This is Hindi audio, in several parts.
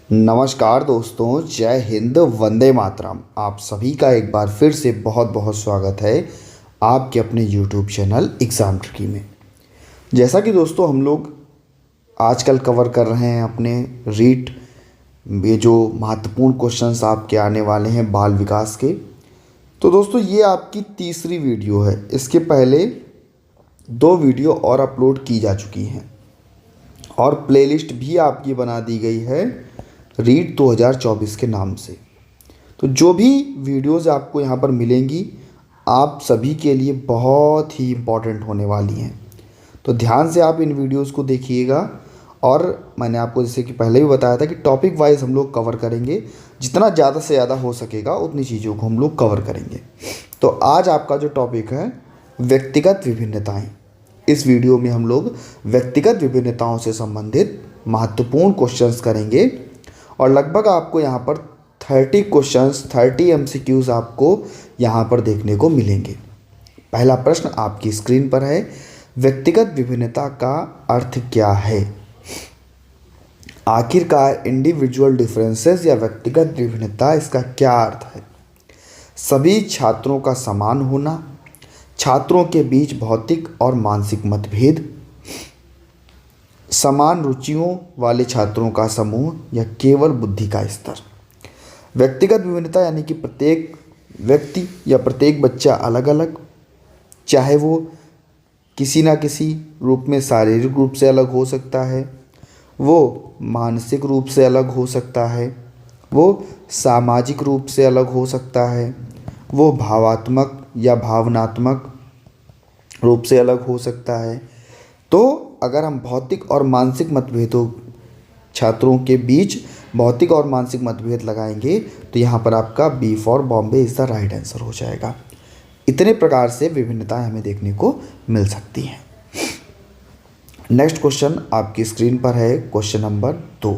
नमस्कार दोस्तों, जय हिंद, वंदे मातरम। आप सभी का एक बार फिर से बहुत बहुत स्वागत है आपके अपने YouTube चैनल एग्ज़ाम ट्रिकी में। जैसा कि दोस्तों हम लोग आजकल कवर कर रहे हैं अपने रीट, ये जो महत्वपूर्ण क्वेश्चंस आपके आने वाले हैं बाल विकास के। तो दोस्तों ये आपकी तीसरी वीडियो है। इसके पहले 2 वीडियो और अपलोड की जा चुकी हैं और प्लेलिस्ट भी आपकी बना दी गई है रीट 2024 के नाम से। तो जो भी वीडियोज़ आपको यहाँ पर मिलेंगी आप सभी के लिए बहुत ही इम्पॉर्टेंट होने वाली हैं। तो ध्यान से आप इन वीडियोज़ को देखिएगा। और मैंने आपको जैसे कि पहले भी बताया था कि टॉपिक वाइज हम लोग कवर करेंगे, जितना ज़्यादा से ज़्यादा हो सकेगा उतनी चीज़ों को हम लोग कवर करेंगे। तो आज आपका जो टॉपिक है व्यक्तिगत विभिन्नताएँ। इस वीडियो में हम लोग व्यक्तिगत विभिन्नताओं से संबंधित महत्वपूर्ण क्वेश्चंस करेंगे और लगभग आपको यहाँ पर 30 क्वेश्चंस 30 MCQs आपको यहाँ पर देखने को मिलेंगे। पहला प्रश्न आपकी स्क्रीन पर है, व्यक्तिगत विभिन्नता का अर्थ क्या है? आखिरकार इंडिविजुअल डिफरेंसेस या व्यक्तिगत विभिन्नता, इसका क्या अर्थ है? सभी छात्रों का समान होना, छात्रों के बीच भौतिक और मानसिक मतभेद, समान रुचियों वाले छात्रों का समूह या केवल बुद्धि का स्तर। व्यक्तिगत विभिन्नता यानी कि प्रत्येक व्यक्ति या प्रत्येक बच्चा अलग अलग, चाहे वो किसी ना किसी रूप में शारीरिक रूप से अलग हो सकता है, वो मानसिक रूप से अलग हो सकता है, वो सामाजिक रूप से अलग हो सकता है, वो भावात्मक या भावनात्मक रूप से अलग हो सकता है। तो अगर हम भौतिक और मानसिक मतभेदों, छात्रों के बीच भौतिक और मानसिक मतभेद लगाएंगे तो यहाँ पर आपका B for Bombay is the right answer हो जाएगा। इतने प्रकार से विभिन्नताएं हमें देखने को मिल सकती हैं। नेक्स्ट क्वेश्चन आपकी स्क्रीन पर है, क्वेश्चन नंबर 2।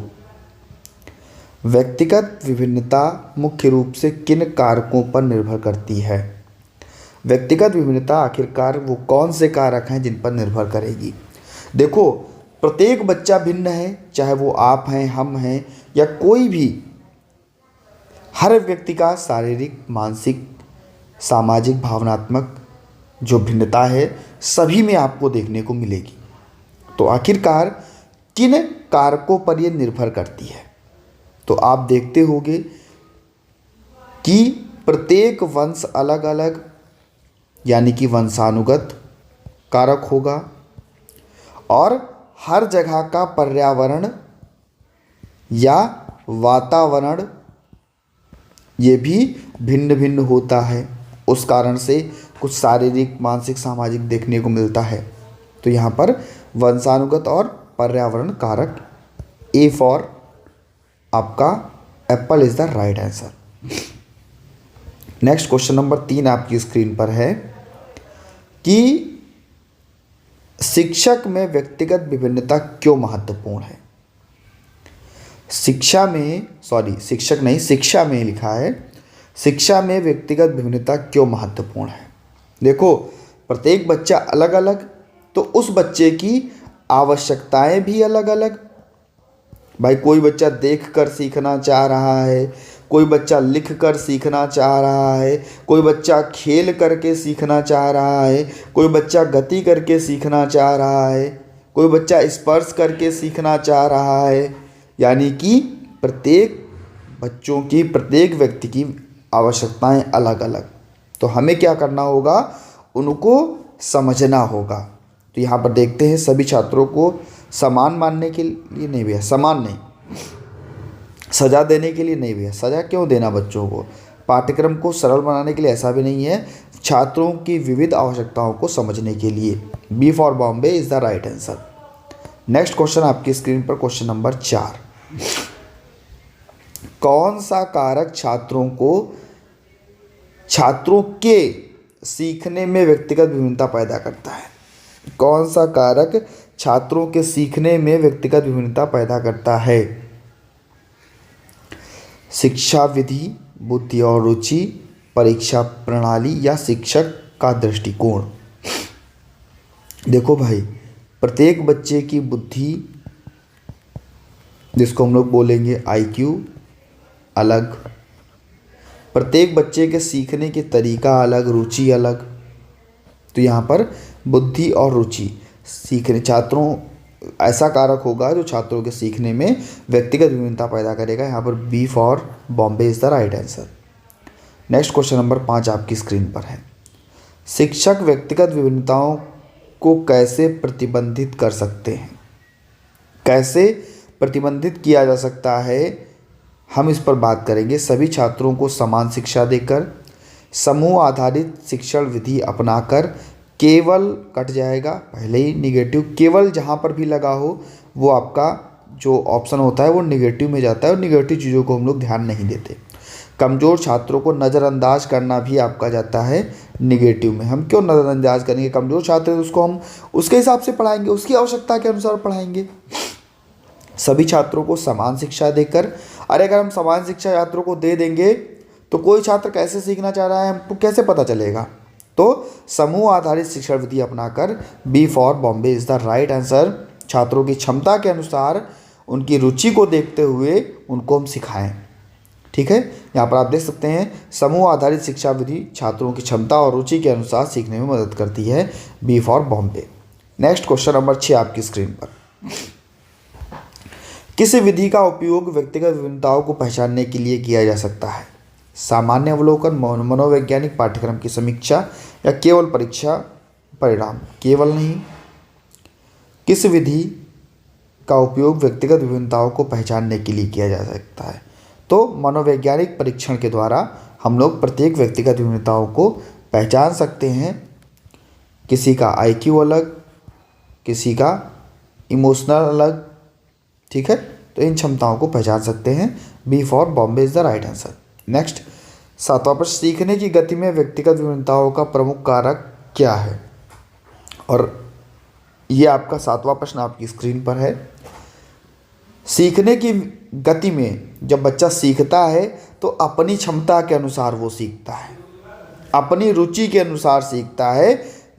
व्यक्तिगत विभिन्नता मुख्य रूप से किन कारकों पर निर्भर करती है? व्यक्तिगत विभिन्नता आखिरकार वो कौन से कारक हैं जिन पर निर्भर करेगी? देखो, प्रत्येक बच्चा भिन्न है, चाहे वो आप हैं, हम हैं या कोई भी। हर व्यक्ति का शारीरिक, मानसिक, सामाजिक, भावनात्मक जो भिन्नता है सभी में आपको देखने को मिलेगी। तो आखिरकार किन कारकों पर यह निर्भर करती है? तो आप देखते होंगे कि प्रत्येक वंश अलग अलग यानी कि वंशानुगत कारक होगा और हर जगह का पर्यावरण या वातावरण ये भी भिन्न भिन्न होता है। उस कारण से कुछ शारीरिक, मानसिक, सामाजिक देखने को मिलता है। तो यहाँ पर वंशानुगत और पर्यावरण कारक, ए फॉर आपका Apple is the right answer. Next question number 3 आपकी स्क्रीन पर है कि शिक्षक में व्यक्तिगत विभिन्नता क्यों महत्वपूर्ण है? शिक्षा में लिखा है, शिक्षा में व्यक्तिगत विभिन्नता क्यों महत्वपूर्ण है? देखो, प्रत्येक बच्चा अलग अलग, तो उस बच्चे की आवश्यकताएं भी अलग अलग। भाई, कोई बच्चा देख कर सीखना चाह रहा है, कोई बच्चा लिख कर सीखना चाह रहा है, कोई बच्चा खेल करके सीखना चाह रहा है, कोई बच्चा गति करके सीखना चाह रहा है, कोई बच्चा स्पर्श करके सीखना चाह रहा है। यानी कि प्रत्येक बच्चों की, प्रत्येक व्यक्ति की आवश्यकताएं अलग अलग। तो हमें क्या करना होगा? उनको समझना होगा। तो यहाँ पर देखते हैं, सभी छात्रों को समान मानने के लिए नहीं भैया, समान नहीं, सज़ा देने के लिए नहीं भैया। सज़ा क्यों देना बच्चों को? पाठ्यक्रम को सरल बनाने के लिए, ऐसा भी नहीं है, छात्रों की विविध आवश्यकताओं को समझने के लिए। B for Bombay is the right answer. Next question आपकी स्क्रीन पर, क्वेश्चन नंबर 4। कौन सा कारक छात्रों के सीखने में व्यक्तिगत विभिन्नता पैदा करता है? कौन सा कारक छात्रों के सीखने में व्यक्तिगत विभिन्नता पैदा करता है? शिक्षा विधि, बुद्धि और रुचि, परीक्षा प्रणाली या शिक्षक का दृष्टिकोण? देखो भाई, प्रत्येक बच्चे की बुद्धि जिसको हम लोग बोलेंगे IQ अलग। प्रत्येक बच्चे के सीखने के तरीका अलग, रुचि अलग। तो यहाँ पर बुद्धि और रुचि सीखने छात्रों ऐसा कारक होगा जो छात्रों के सीखने में व्यक्तिगत विभिन्नता पैदा करेगा। यहाँ पर B for Bombay is the right answer. Next question number 5 आपकी स्क्रीन पर है। शिक्षक व्यक्तिगत विभिन्नताओं को कैसे प्रतिबंधित कर सकते हैं? कैसे प्रतिबंधित किया जा सकता है, हम इस पर बात करेंगे। सभी छात्रों को समान शिक्षा देकर, समूह आधारित शिक्षण विधि अपनाकर, केवल कट जाएगा पहले ही निगेटिव, केवल जहाँ पर भी लगा हो वो आपका जो ऑप्शन होता है वो निगेटिव में जाता है और निगेटिव चीज़ों को हम लोग ध्यान नहीं देते। कमज़ोर छात्रों को नज़रअंदाज करना भी आपका जाता है निगेटिव में। हम क्यों नज़रअंदाज करेंगे? कमज़ोर छात्र है उसको हम उसके हिसाब से पढ़ाएंगे, उसकी आवश्यकता के अनुसार पढ़ाएंगे। सभी छात्रों को समान शिक्षा देकर, अरे अगर हम समान शिक्षा छात्रों को दे देंगे तो कोई छात्र कैसे सीखना चाह रहा है हमको कैसे पता चलेगा? तो समूह आधारित शिक्षण विधि अपनाकर, B for Bombay is the right answer. छात्रों की क्षमता के अनुसार, उनकी रुचि को देखते हुए उनको हम सिखाएं। ठीक है, यहाँ पर आप देख सकते हैं समूह आधारित शिक्षा विधि छात्रों की क्षमता और रुचि के अनुसार सीखने में मदद करती है, B for Bombay. Next question number 6 आपकी स्क्रीन पर। किस विधि का उपयोग व्यक्तिगत विभिन्नताओं को पहचानने के लिए किया जा सकता है? सामान्य अवलोकन, मनोवैज्ञानिक पाठ्यक्रम की समीक्षा या केवल परीक्षा परिणाम? केवल नहीं, किस विधि का उपयोग व्यक्तिगत विभिन्नताओं को पहचानने के लिए किया जा सकता है? तो मनोवैज्ञानिक परीक्षण के द्वारा हम लोग प्रत्येक व्यक्तिगत विभिन्नताओं को पहचान सकते हैं। किसी का IQ अलग, किसी का इमोशनल अलग। ठीक है, तो इन क्षमताओं को पहचान सकते हैं, B for Bombay is the right answer. Next 7वां प्रश्न, सीखने की गति में व्यक्तिगत विभिन्नताओं का प्रमुख कारक क्या है? और ये आपका 7वां प्रश्न आपकी स्क्रीन पर है। सीखने की गति में जब बच्चा सीखता है तो अपनी क्षमता के अनुसार वो सीखता है, अपनी रुचि के अनुसार सीखता है।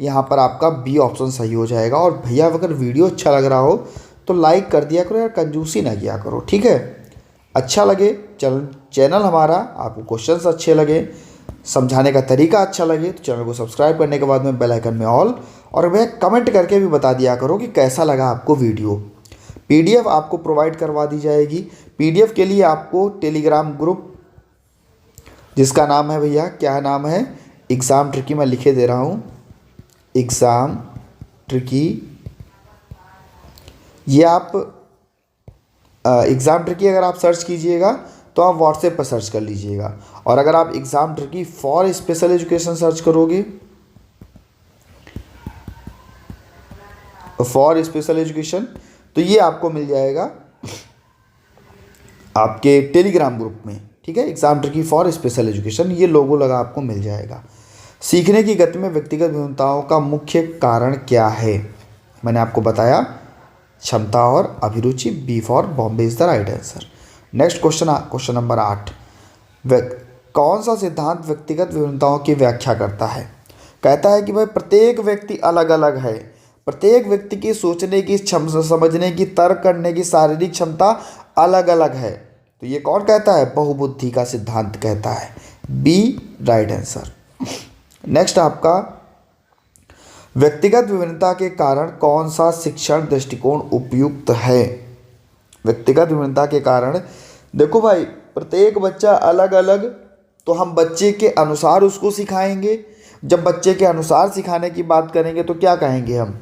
यहाँ पर आपका बी ऑप्शन सही हो जाएगा। और भैया अगर वीडियो अच्छा लग रहा हो तो लाइक कर दिया करो यार, कंजूसी ना किया करो। ठीक है, अच्छा लगे चैनल हमारा, आपको क्वेश्चंस अच्छे लगे, समझाने का तरीका अच्छा लगे तो चैनल को सब्सक्राइब करने के बाद में बेल आइकन में ऑल, और वह कमेंट करके भी बता दिया करो कि कैसा लगा आपको वीडियो। PDF आपको प्रोवाइड करवा दी जाएगी। PDF के लिए आपको टेलीग्राम ग्रुप, जिसका नाम है भैया, क्या नाम है? Exam tricky. मैं लिखे दे रहा हूँ, एग्ज़ाम ट्रिकी। ये आप एग्ज़ाम ट्रिकी अगर आप सर्च कीजिएगा तो आप व्हाट्सएप पर सर्च कर लीजिएगा। और अगर आप exam tricky for special education search करोगे, फॉर स्पेशल एजुकेशन, तो ये आपको मिल जाएगा आपके टेलीग्राम ग्रुप में। ठीक है, exam tricky for special education, ये लोगो लगा आपको मिल जाएगा। सीखने की गति में व्यक्तिगत विभिन्नताओं का मुख्य कारण क्या है? मैंने आपको बताया, क्षमता और अभिरुचि, B for Bombay is the right answer. Next question number 8, कौन सा सिद्धांत व्यक्तिगत विभिन्नताओं की व्याख्या करता है? कहता है कि भाई प्रत्येक व्यक्ति अलग अलग है, प्रत्येक व्यक्ति की सोचने की क्षमता, समझने की, तर्क करने की शारीरिक क्षमता अलग अलग है। तो ये कौन कहता है? बहुबुद्धि का सिद्धांत कहता है, बी राइट आंसर। नेक्स्ट आपका, व्यक्तिगत विभिन्नता के कारण कौन सा शिक्षण दृष्टिकोण उपयुक्त है? व्यक्तिगत विभिन्नता के कारण, देखो भाई प्रत्येक बच्चा अलग अलग, तो हम बच्चे के अनुसार उसको सिखाएंगे। जब बच्चे के अनुसार सिखाने की बात करेंगे तो क्या कहेंगे हम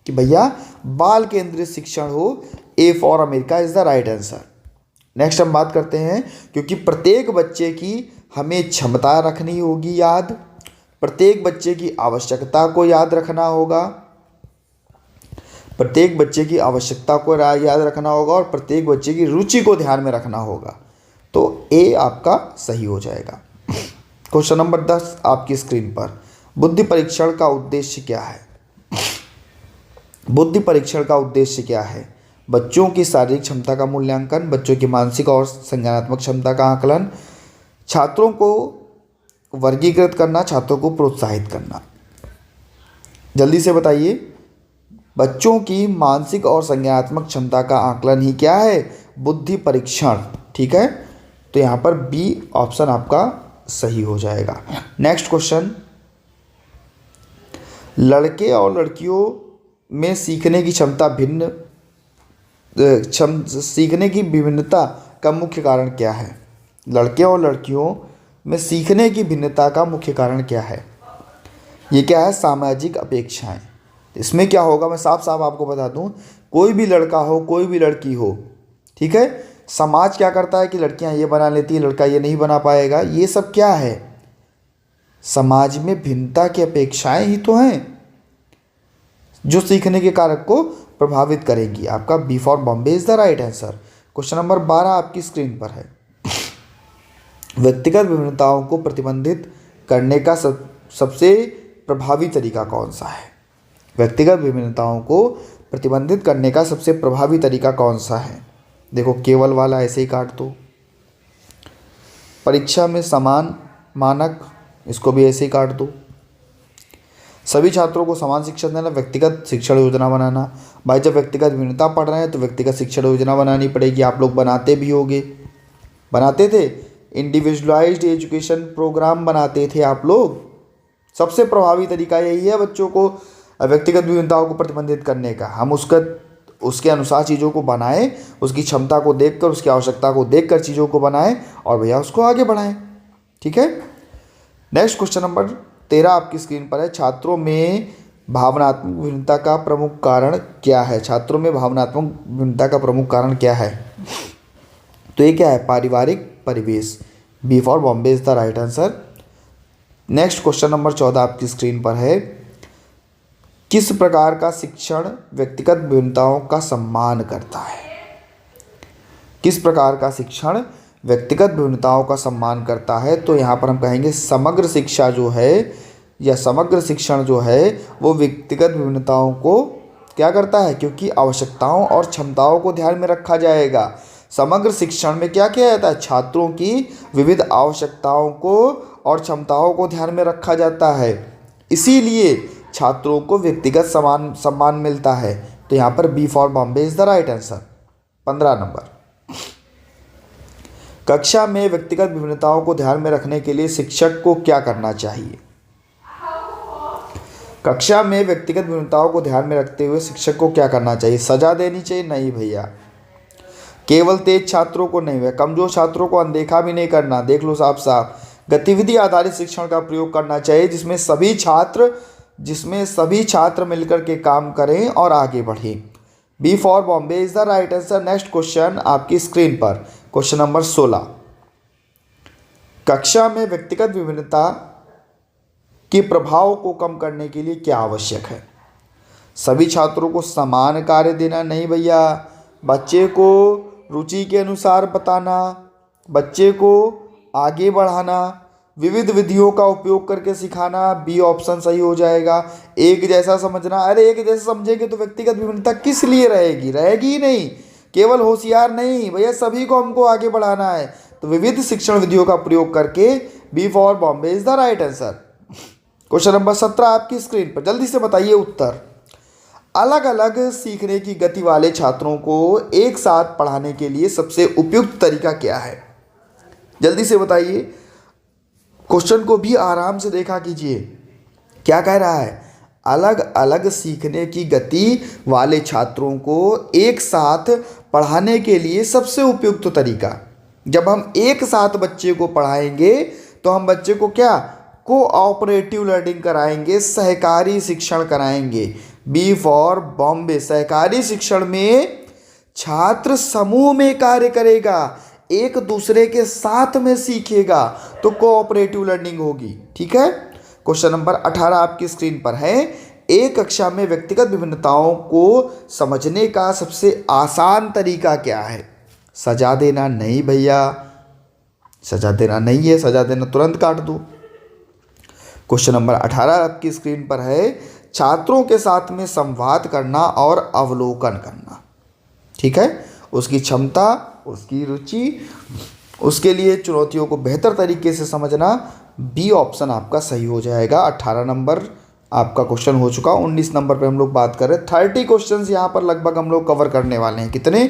कि भैया बाल केंद्रित शिक्षण हो, A for America is the right answer. Next हम बात करते हैं, क्योंकि प्रत्येक बच्चे की हमें क्षमता रखनी होगी याद, प्रत्येक बच्चे की आवश्यकता को याद रखना होगा, प्रत्येक बच्चे की आवश्यकता को याद रखना होगा और प्रत्येक बच्चे की रुचि को ध्यान में रखना होगा। तो ए आपका सही हो जाएगा। क्वेश्चन नंबर 10 आपकी स्क्रीन पर, बुद्धि परीक्षण का उद्देश्य क्या है? बुद्धि परीक्षण का उद्देश्य क्या है? बच्चों की शारीरिक क्षमता का मूल्यांकन, बच्चों की मानसिक और संज्ञानात्मक क्षमता का आकलन, छात्रों को वर्गीकृत करना, छात्रों को प्रोत्साहित करना। जल्दी से बताइए, बच्चों की मानसिक और संज्ञानात्मक क्षमता का आकलन ही क्या है? बुद्धि परीक्षण। ठीक है, तो यहाँ पर बी ऑप्शन आपका सही हो जाएगा। नेक्स्ट क्वेश्चन, लड़के और लड़कियों में सीखने की क्षमता भिन्न सीखने की विभिन्नता का मुख्य कारण क्या है? लड़के और लड़कियों में सीखने की भिन्नता का मुख्य कारण क्या है? ये क्या है? सामाजिक अपेक्षाएं। इसमें क्या होगा, मैं साफ साफ आपको बता दूं, कोई भी लड़का हो कोई भी लड़की हो, ठीक है, समाज क्या करता है कि लड़कियां ये बना लेती है, लड़का ये नहीं बना पाएगा। ये सब क्या है? समाज में भिन्नता की अपेक्षाएं ही तो हैं जो सीखने के कारक को प्रभावित करेगी। आपका B for Bombay is the right answer. Question number 12 आपकी स्क्रीन पर है। व्यक्तिगत विभिन्नताओं को प्रतिबंधित करने का सबसे प्रभावी तरीका कौन सा है? व्यक्तिगत विभिन्नताओं को प्रतिबंधित करने का सबसे प्रभावी तरीका कौन सा है? देखो, केवल वाला ऐसे ही काट दो। परीक्षा में समान मानक, इसको भी ऐसे ही काट दो। सभी छात्रों को समान शिक्षा देना, व्यक्तिगत शिक्षण योजना बनाना। भाई जब व्यक्तिगत विभिन्नता पढ़ रहे हैं तो व्यक्तिगत शिक्षण योजना बनानी पड़ेगी। आप लोग बनाते भी होगे, बनाते थे, इंडिविजुअलाइज्ड एजुकेशन प्रोग्राम बनाते थे आप लोग। सबसे प्रभावी तरीका यही है बच्चों को व्यक्तिगत विभिन्नताओं को प्रतिबंधित करने का। हम उसके अनुसार चीज़ों को बनाएं, उसकी क्षमता को देखकर, उसकी आवश्यकता को देखकर चीज़ों को बनाएं और भैया उसको आगे बढ़ाएं। ठीक है, नेक्स्ट क्वेश्चन नंबर 13 आपकी स्क्रीन पर है। छात्रों में भावनात्मक विभिन्नता का प्रमुख कारण क्या है? छात्रों में भावनात्मक विभिन्नता का प्रमुख कारण क्या है? तो ये क्या है? पारिवारिक परिवेश। B for Bombay is the right answer. Next question number 14 आपकी स्क्रीन पर है। किस प्रकार का शिक्षण व्यक्तिगत विभिन्नताओं का सम्मान करता है? किस प्रकार का शिक्षण व्यक्तिगत विभिन्नताओं का सम्मान करता है? तो यहाँ पर हम कहेंगे समग्र शिक्षा जो है या समग्र शिक्षण जो है वो व्यक्तिगत विभिन्नताओं को क्या करता है? क्योंकि आवश्यकताओं और क्षमताओं को ध्यान में रखा जाएगा। समग्र शिक्षण में क्या किया जाता है? छात्रों की विविध आवश्यकताओं को और क्षमताओं को ध्यान में रखा जाता है, इसीलिए छात्रों को व्यक्तिगत सम्मान मिलता है। तो यहाँ पर B for Bombay is the right answer. 15 number, कक्षा में व्यक्तिगत विभिन्नताओं को ध्यान में रखने के लिए शिक्षक को क्या करना चाहिए? कक्षा में व्यक्तिगत विभिन्नताओं को ध्यान में रखते हुए शिक्षक को क्या करना चाहिए? सजा देनी चाहिए? नहीं भैया, केवल तेज छात्रों को नहीं, कमजोर छात्रों को अनदेखा भी नहीं करना। देख लो साफ साफ, गतिविधि आधारित शिक्षण का प्रयोग करना चाहिए जिसमें सभी छात्र मिलकर के काम करें और आगे बढ़ें। B for Bombay is the right answer. Next question आपकी स्क्रीन पर, क्वेश्चन नंबर 16। कक्षा में व्यक्तिगत विभिन्नता के प्रभाव को कम करने के लिए क्या आवश्यक है? सभी छात्रों को समान कार्य देना नहीं भैया, बच्चे को रुचि के अनुसार बताना, बच्चे को आगे बढ़ाना, विविध विधियों का उपयोग करके सिखाना। बी ऑप्शन सही हो जाएगा। एक जैसा समझना, अरे एक जैसा समझेंगे तो व्यक्तिगत विभिन्नता किस लिए रहेगी ही नहीं। केवल होशियार नहीं भैया, सभी को हमको आगे बढ़ाना है, तो विविध शिक्षण विधियों का प्रयोग करके B for Bombay is the right answer. Question number 17 आपकी स्क्रीन पर, जल्दी से बताइए उत्तर। अलग अलग सीखने की गति वाले छात्रों को एक साथ पढ़ाने के लिए सबसे उपयुक्त तरीका क्या है? जल्दी से बताइए, क्वेश्चन को भी आराम से देखा कीजिए। क्या कह रहा है? अलग अलग सीखने की गति वाले छात्रों को एक साथ पढ़ाने के लिए सबसे उपयुक्त तरीका। जब हम एक साथ बच्चे को पढ़ाएंगे तो हम बच्चे को क्या कोऑपरेटिव लर्निंग कराएंगे, सहकारी शिक्षण कराएंगे। बी फॉर बॉम्बे, सहकारी शिक्षण में छात्र समूह में कार्य करेगा, एक दूसरे के साथ में सीखेगा, तो कोऑपरेटिव लर्निंग होगी। ठीक है, क्वेश्चन नंबर 18 आपकी स्क्रीन पर है। एक कक्षा में व्यक्तिगत विभिन्नताओं को समझने का सबसे आसान तरीका क्या है? सजा देना नहीं भैया, सजा देना नहीं है, सजा देना तुरंत काट दो। क्वेश्चन नंबर 18 आपकी स्क्रीन पर है। छात्रों के साथ में संवाद करना और अवलोकन करना। ठीक है, उसकी क्षमता, उसकी रुचि, उसके लिए चुनौतियों को बेहतर तरीके से समझना। बी ऑप्शन आपका सही हो जाएगा। 18 नंबर आपका क्वेश्चन हो चुका। 19 नंबर पे हम लोग बात कर रहे हैं। 30 क्वेश्चंस यहाँ पर लगभग हम लोग कवर करने वाले हैं। कितने?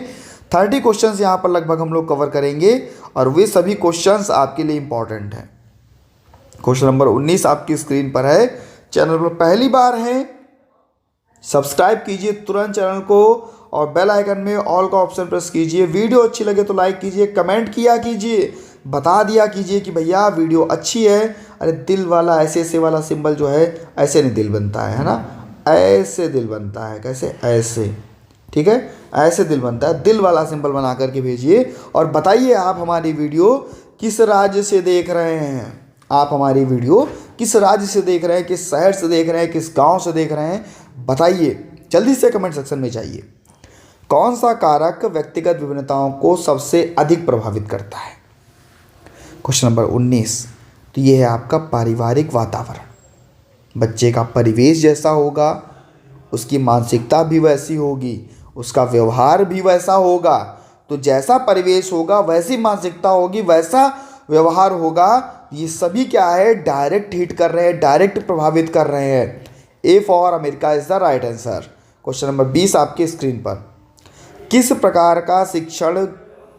30 क्वेश्चंस यहाँ पर लगभग हम लोग कवर करेंगे और वे सभी क्वेश्चंस आपके लिए इंपॉर्टेंट हैं। क्वेश्चन नंबर 19 आपकी स्क्रीन पर है। चैनल पर पहली बार है, सब्सक्राइब कीजिए तुरंत चैनल को और बेल आइकन में ऑल का ऑप्शन प्रेस कीजिए। वीडियो अच्छी लगे तो लाइक कीजिए, कमेंट किया कीजिए, बता दिया कीजिए कि भैया वीडियो अच्छी है। अरे दिल वाला ऐसे वाला सिंबल जो है, ऐसे नहीं दिल बनता है ना, ऐसे दिल बनता है। कैसे? ऐसे, ठीक है, ऐसे दिल बनता है। दिल वाला सिंबल बना करके भेजिए और बताइए आप हमारी वीडियो किस राज्य से देख रहे हैं। आप हमारी वीडियो किस राज्य से देख रहे हैं, किस शहर से देख रहे हैं, किस गांव से देख रहे हैं, बताइए। जल्दी से कमेंट सेक्शन में जाइए। कौन सा कारक व्यक्तिगत विभिन्नताओं को सबसे अधिक प्रभावित करता है? क्वेश्चन नंबर 19, तो ये है आपका पारिवारिक वातावरण। बच्चे का परिवेश जैसा होगा, उसकी मानसिकता भी वैसी होगी, उसका व्यवहार भी वैसा होगा। तो जैसा परिवेश होगा वैसी मानसिकता होगी, वैसा व्यवहार होगा। ये सभी क्या है? डायरेक्ट हिट कर रहे हैं, डायरेक्ट प्रभावित कर रहे हैं। A for America is the right answer. Question number 20 आपकी स्क्रीन पर। किस प्रकार का शिक्षण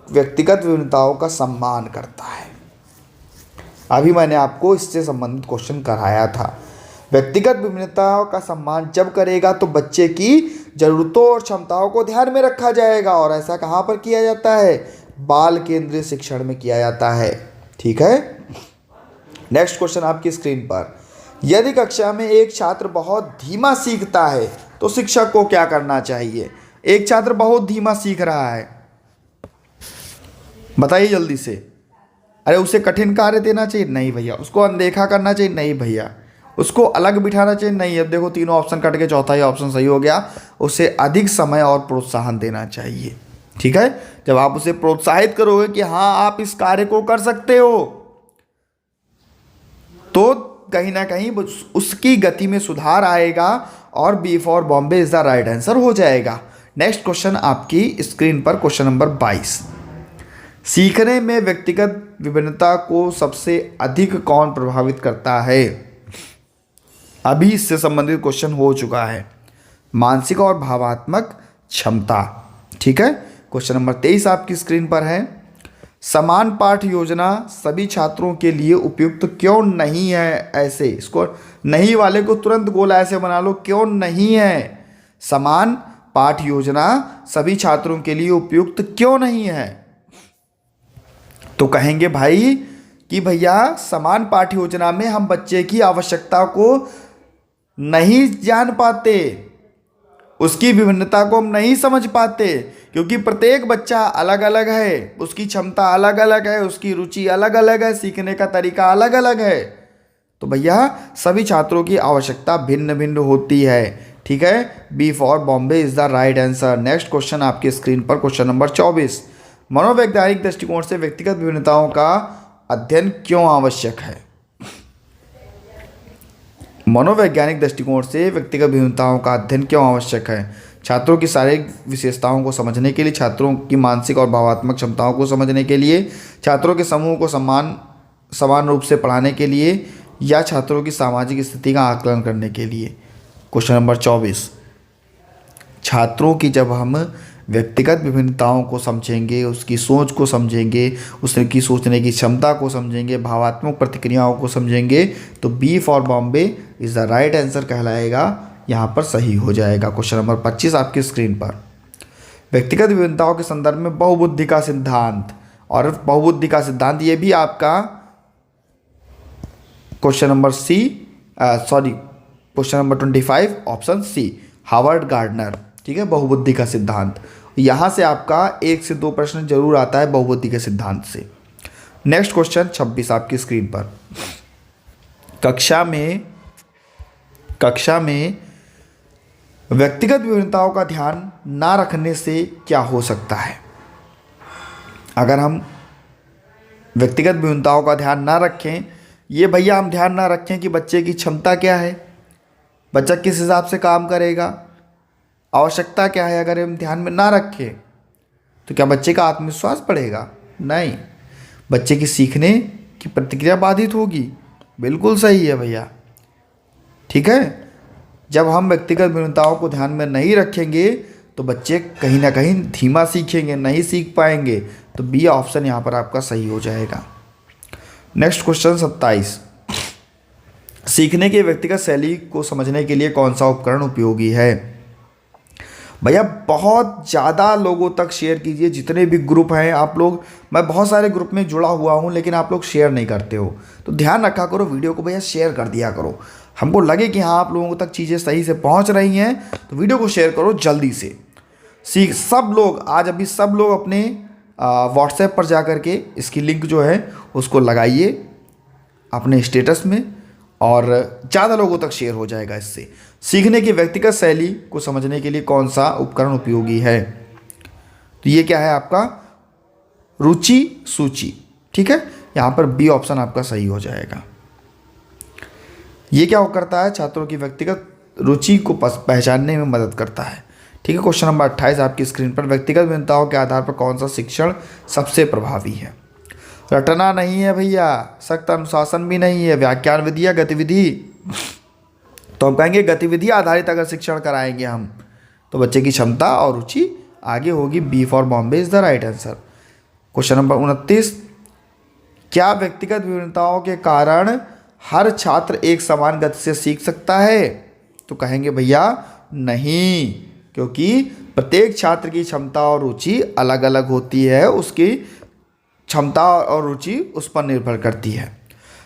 व्यक्तिगत विभिन्नताओं का सम्मान करता है? अभी मैंने आपको इससे संबंधित क्वेश्चन कराया था। व्यक्तिगत विभिन्नताओं का सम्मान जब करेगा तो बच्चे की जरूरतों और क्षमताओं को ध्यान में रखा जाएगा। और ऐसा कहाँ पर किया जाता है? बाल केंद्रित शिक्षण में किया जाता है। ठीक है, नेक्स्ट क्वेश्चन आपकी स्क्रीन पर। यदि कक्षा में एक छात्र बहुत धीमा सीखता है तो शिक्षक को क्या करना चाहिए? एक छात्र बहुत धीमा सीख रहा है, बताइए जल्दी से। अरे उसे कठिन कार्य देना चाहिए? नहीं भैया। उसको अनदेखा करना चाहिए? नहीं भैया। उसको अलग बिठाना चाहिए? नहीं। अब देखो तीनों ऑप्शन कट के चौथा ही ऑप्शन सही हो गया। उसे अधिक समय और प्रोत्साहन देना चाहिए। ठीक है, जब आप उसे प्रोत्साहित करोगे कि हाँ आप इस कार्य को कर सकते हो, तो कहीं ना कहीं उसकी गति में सुधार आएगा और B for Bombay is the right answer हो जाएगा। नेक्स्ट क्वेश्चन आपकी स्क्रीन पर, क्वेश्चन नंबर 22। सीखने में व्यक्तिगत विभिन्नता को सबसे अधिक कौन प्रभावित करता है? अभी इससे संबंधित क्वेश्चन हो चुका है। मानसिक और भावात्मक क्षमता। ठीक है, क्वेश्चन नंबर 23 आपकी स्क्रीन पर है। समान पाठ योजना सभी छात्रों के लिए उपयुक्त क्यों नहीं है? ऐसे इसको नहीं वाले को तुरंत गोला ऐसे बना लो, क्यों नहीं है? समान पाठ योजना सभी छात्रों के लिए उपयुक्त क्यों नहीं है? तो कहेंगे भाई कि भैया समान पाठ योजना में हम बच्चे की आवश्यकता को नहीं जान पाते, उसकी विभिन्नता को हम नहीं समझ पाते, क्योंकि प्रत्येक बच्चा अलग अलग है, उसकी क्षमता अलग अलग है, उसकी रुचि अलग अलग है, सीखने का तरीका अलग अलग है। तो भैया सभी छात्रों की आवश्यकता भिन्न भिन्न होती है। ठीक है, B for Bombay is the right answer. Next question आपकी स्क्रीन पर, क्वेश्चन नंबर 24। मनोवैज्ञानिक दृष्टिकोण से व्यक्तिगत विभिन्नताओं का अध्ययन क्यों आवश्यक है? मनोवैज्ञानिक दृष्टिकोण से व्यक्तिगत विभिन्नताओं का अध्ययन क्यों आवश्यक है? छात्रों की शारीरिक विशेषताओं को समझने के लिए, छात्रों की मानसिक और भावात्मक क्षमताओं को समझने के लिए, छात्रों के समूह को समान रूप से पढ़ाने के लिए, या छात्रों की सामाजिक स्थिति का आकलन करने के लिए। Question number 24। छात्रों की जब हम व्यक्तिगत विभिन्नताओं को समझेंगे, उसकी सोच को समझेंगे, उसकी सोचने की क्षमता को समझेंगे, भावात्मक प्रतिक्रियाओं को समझेंगे, तो B for Bombay is the right answer कहलाएगा, यहाँ पर सही हो जाएगा। क्वेश्चन नंबर 25 आपकी स्क्रीन पर। व्यक्तिगत विभिन्नताओं के संदर्भ में बहुबुद्धि का सिद्धांत, और बहुबुद्धि का सिद्धांत ये भी आपका question number question number 25 option C, Harvard Gardner. ठीक है, बहुबुद्धि का सिद्धांत। यहाँ से आपका 1 से 2 प्रश्न जरूर आता है बहुबुद्धि के सिद्धांत से। नेक्स्ट क्वेश्चन 26 आपकी स्क्रीन पर। कक्षा में व्यक्तिगत विभिन्नताओं का ध्यान ना रखने से क्या हो सकता है? अगर हम व्यक्तिगत विभिन्नताओं का ध्यान ना रखें, ये भैया हम ध्यान ना रखें कि बच्चे की क्षमता क्या है, बच्चा किस हिसाब से काम करेगा, आवश्यकता क्या है, अगर हम ध्यान में ना रखें तो क्या बच्चे का आत्मविश्वास बढ़ेगा? नहीं, बच्चे की सीखने की प्रतिक्रिया बाधित होगी। बिल्कुल सही है भैया। ठीक है, जब हम व्यक्तिगत भिन्नताओं को ध्यान में नहीं रखेंगे तो बच्चे कहीं ना कहीं धीमा सीखेंगे, नहीं सीख पाएंगे। तो बी ऑप्शन यहाँ पर आपका सही हो जाएगा। नेक्स्ट क्वेश्चन 27, सीखने की व्यक्तिगत शैली को समझने के लिए कौन सा उपकरण उपयोगी है? भैया बहुत ज़्यादा लोगों तक शेयर कीजिए, जितने भी ग्रुप हैं आप लोग। मैं बहुत सारे ग्रुप में जुड़ा हुआ हूँ, लेकिन आप लोग शेयर नहीं करते हो, तो ध्यान रखा करो, वीडियो को भैया शेयर कर दिया करो। हमको लगे कि हाँ आप लोगों तक चीज़ें सही से पहुँच रही हैं, तो वीडियो को शेयर करो जल्दी से। सब लोग आज अभी सब लोग अपने व्हाट्सएप पर जा कर के इसकी लिंक जो है उसको लगाइए अपने स्टेटस में, और ज़्यादा लोगों तक शेयर हो जाएगा इससे। सीखने की व्यक्तिगत शैली को समझने के लिए कौन सा उपकरण उपयोगी है? तो ये क्या है आपका? रुचि सूची। ठीक है, यहाँ पर बी ऑप्शन आपका सही हो जाएगा। ये क्या करता है? छात्रों की व्यक्तिगत रुचि को पहचानने में मदद करता है। ठीक है, क्वेश्चन नंबर 28 आपकी स्क्रीन पर, व्यक्तिगत भिन्नताओं के आधार पर कौन सा शिक्षण सबसे प्रभावी है? रटना नहीं है भैया, सख्त अनुशासन भी नहीं है, व्याख्यान विधि या गतिविधि। तो हम कहेंगे गतिविधि आधारित अगर शिक्षण कराएंगे हम, तो बच्चे की क्षमता और रुचि आगे होगी। B for Bombay is the right answer. Question number 29, क्या व्यक्तिगत भिन्नताओं के कारण हर छात्र एक समान गति से सीख सकता है? तो कहेंगे भैया नहीं, क्योंकि प्रत्येक छात्र की क्षमता और रुचि अलग अलग होती है, उसकी क्षमता और रुचि उस पर निर्भर करती है।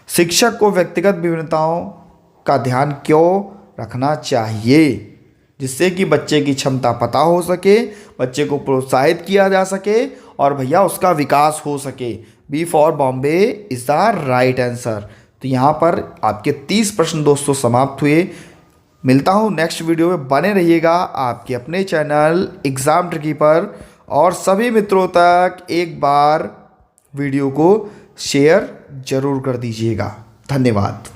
शिक्षक को व्यक्तिगत भिन्नताओं का ध्यान क्यों रखना चाहिए? जिससे कि बच्चे की क्षमता पता हो सके, बच्चे को प्रोत्साहित किया जा सके और भैया उसका विकास हो सके। B for Bombay is the right answer. तो यहाँ पर आपके 30 प्रश्न दोस्तों समाप्त हुए। मिलता हूँ नेक्स्ट वीडियो में, बने रहिएगा आपके अपने चैनल एग्ज़ाम ट्रिकी पर, और सभी मित्रों तक एक बार वीडियो को शेयर जरूर कर दीजिएगा। धन्यवाद।